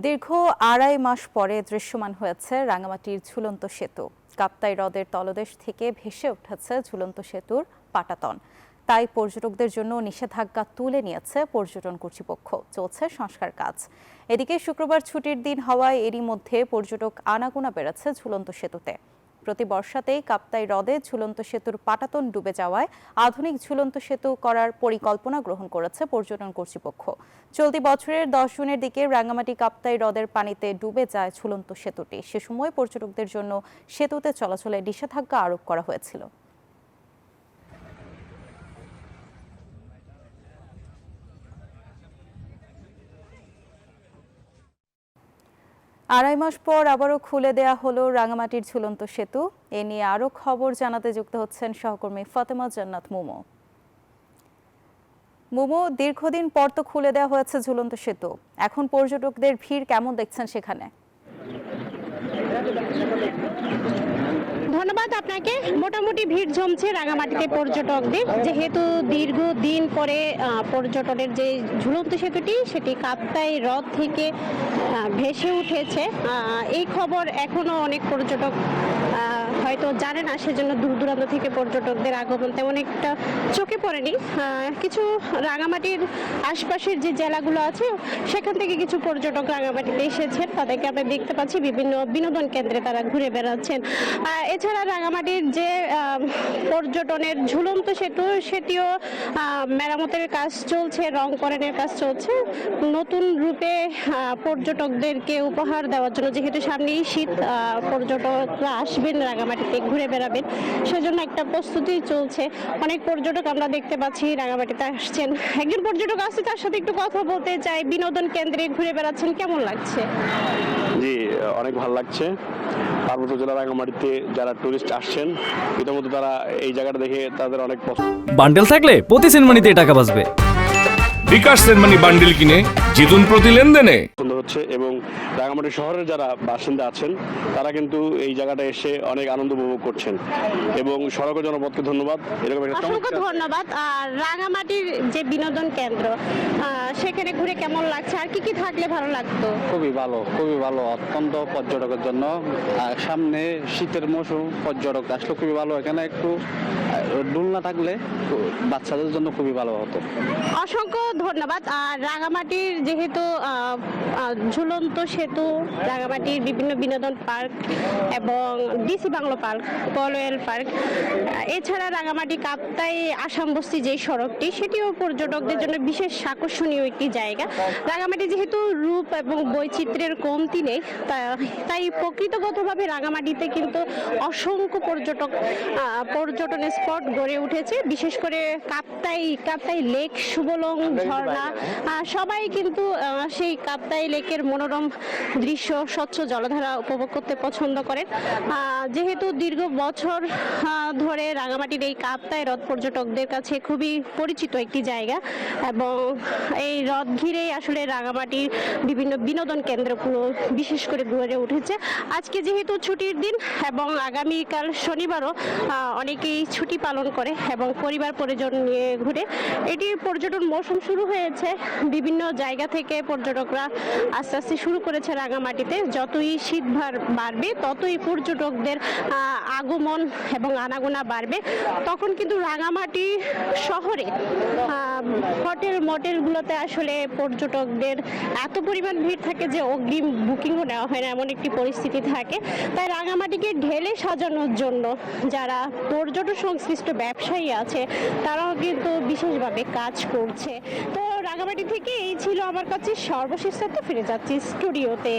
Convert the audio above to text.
দীর্ঘ ২.৫ মাস পরে দৃশ্যমান হয়েছে রাঙামাটির ঝুলন্ত সেতু। কাপ্তাই হ্রদের তলদেশ থেকে ভেসে উঠেছে ঝুলন্ত সেতুর পাটাতন। তাই পর্যটকদের জন্য নিষেধাজ্ঞা তুলে নিয়েছে পর্যটন কর্তৃপক্ষ। চলছে সংস্কার কাজ। এদিকে শুক্রবার ছুটির দিন হওয়ায় এরই মধ্যে পর্যটক আনাগোনা বেড়েছে ঝুলন্ত সেতুতে। প্রতি বর্ষাতেই কাপ্তাই হ্রদে ঝুলন্ত সেতুর পাটাতন ডুবে যাওয়ায় আধুনিক ঝুলন্ত সেতু করার পরিকল্পনা গ্রহণ করেছে পর্যটন কর্তৃপক্ষ। চলতি বছরের 10 জুনের দিকে রাঙ্গামাটি কাপ্তাই হ্রদের পানিতে ডুবে যায় ঝুলন্ত সেতুটি। সে সময় পর্যটকদের জন্য সেতুতে চলাচলে নিষেধাজ্ঞা আরোপ করা হয়েছিল। ২.৫ মাস পর আবারও খুলে দেয়া হলো রাঙামাটির ঝুলন্ত সেতু। এ নিয়ে আরও খবর জানাতে যুক্ত হচ্ছেন সহকর্মী ফাতেমা জান্নাত মুমু। মুমু, দীর্ঘদিন পর তো খুলে দেওয়া হয়েছে ঝুলন্ত সেতু, এখন পর্যটকদের ভিড় কেমন দেখছেন সেখানে? ধন্যবাদ আপনাকে। মোটামুটি ভিড় জমছে রাঙামাটিতে পর্যটকদের, যেহেতু দীর্ঘদিন পরে পর্যটনের যে ঝুলন্ত সেতুটি সেটি কাপ্তাই হ্রদ থেকে ভেসে উঠেছে। এই খবর এখনো অনেক পর্যটক হয়তো জানে না, সেজন্য দূর দূরান্ত থেকে পর্যটকদের আগমন তেমন একটা চোখে পড়েনি। কিছু রাঙামাটির আশপাশের যে জেলাগুলো আছে সেখান থেকে কিছু পর্যটক রাঙামাটিতে এসেছেন, তাদেরকে আমরা দেখতে পাচ্ছি বিভিন্ন বিনোদন কেন্দ্রে তারা ঘুরে বেড়াচ্ছেন। এছাড়া রাঙামাটির যে পর্যটনের ঝুলন্ত সেতু সেটিও মেরামতের কাজ চলছে, রংকরণের কাজ চলছে, নতুন রূপে পর্যটকদেরকে উপহার দেওয়ার জন্য। যেহেতু সামনেই শীত, পর্যটকরা আসবেন রাঙামাটিতে, ঘুরে বেড়াবেন, সেজন্য একটা প্রস্তুতি চলছে। অনেক পর্যটক আমরা দেখতে পাচ্ছি রাঙামাটিতে আসছেন। একজন পর্যটক আছে, তার সাথে একটু কথা বলতে চাই। বিনোদন কেন্দ্রে ঘুরে বেড়াচ্ছেন, কেমন লাগছে? জি, অনেক ভালো লাগছে। পার্বত্য জেলা রাঙামাটিতে যারা টুরিস্ট আসছেন, ইতিমধ্যে তারা এই জায়গাটা দেখে তাদের অনেক পছন্দ। বান্ডেল থাকলে প্রতি সেনমানিতে টাকা বাঁচবে। বিকাশ সেনমানি বান্ডেল কিনে জিতুন প্রতি লেনদেনে। পছন্দ হচ্ছে এবং রাঙামাটি শহরের যারা বাসিন্দা আছেন তারা কিন্তু এই জায়গাটা এসে অনেক আনন্দ উপভোগ করছেন এবং সড়ক জনপদকে ধন্যবাদ। এরকম অসংখ্য ধন্যবাদ। আর রাঙামাটির যে বিনোদন কেন্দ্র, সেখানে ঘুরে কেমন লাগছে, আর কি কি থাকলে ভালো লাগতো? খুবই ভালো, অত্যন্ত পর্যটকের জন্য। সামনে শীতের মৌসুম, পর্যটক আসলে খুবই ভালো। এখানে একটু দোলনা থাকলে বাচ্চাদের জন্য খুবই ভালো হতো। অসংখ্য ধন্যবাদ। আর রাঙামাটির যেহেতু ঝুলন্ত সেতু, রাঙামাটির বিভিন্ন বিনোদন পার্ক এবং DC bungalow park, Polwel park, এছাড়া রাঙামাটি কাপ্তাই আসামবস্তি যে সড়কটি, সেটিও পর্যটকদের জন্য বিশেষ আকর্ষণীয় একটি জায়গা। রাঙামাটি যেহেতু রূপ এবং বৈচিত্র্যের কমতি নেই, তাই প্রকৃতগতভাবে রাঙামাটিতে কিন্তু অসংখ্য পর্যটন স্পট গড়ে উঠেছে। বিশেষ করে কাপ্তাই লেক, সুবলং ঝর্ণা, সবাই কিন্তু সেই কাপ্তাই লেকের মনোরম দৃশ্য, স্বচ্ছ জলধারা উপভোগ করতে পছন্দ করেন। যেহেতু দীর্ঘ বছর ধরে রাঙামাটির এই কাপ্তাই হ্রদ পর্যটকদের কাছে খুবই পরিচিত একটি জায়গা এবং এই হ্রদ ঘিরেই আসলে রাঙামাটির বিভিন্ন বিনোদন কেন্দ্রগুলো বিশেষ করে গড়ে উঠেছে। আজকে যেহেতু ছুটির দিন এবং আগামীকাল শনিবারও অনেকেই ছুটি পালন করে এবং পরিবার পরিজন নিয়ে ঘুরে। এটি পর্যটন মৌসুম শুরু হয়েছে, বিভিন্ন জায়গা থেকে পর্যটকরা আস্তে আস্তে শুরু করেছে রাঙামাটিতে। যতই শীত বাড়বে ততই পর্যটকদের আগমন এবং আনাগোনা বাড়বে। তখন কিন্তু রাঙামাটি শহরে হোটেলগুলোতে আসলে পর্যটকদের এত পরিমাণ ভিড় থাকে যে অগ্রিম বুকিংও নেওয়া হয় না, এমন একটি পরিস্থিতি থাকে। তাই রাঙামাটিকে ঢেলে সাজানোর জন্য যারা পর্যটন সংশ্লিষ্ট ব্যবসায়ী আছে তারাও কিন্তু বিশেষভাবে কাজ করছে। তো রাঙামাটি থেকে এই ছিল আমার কাছে সর্বশেষ তথ্য। ফিরে যাচ্ছি স্টুডিওতে।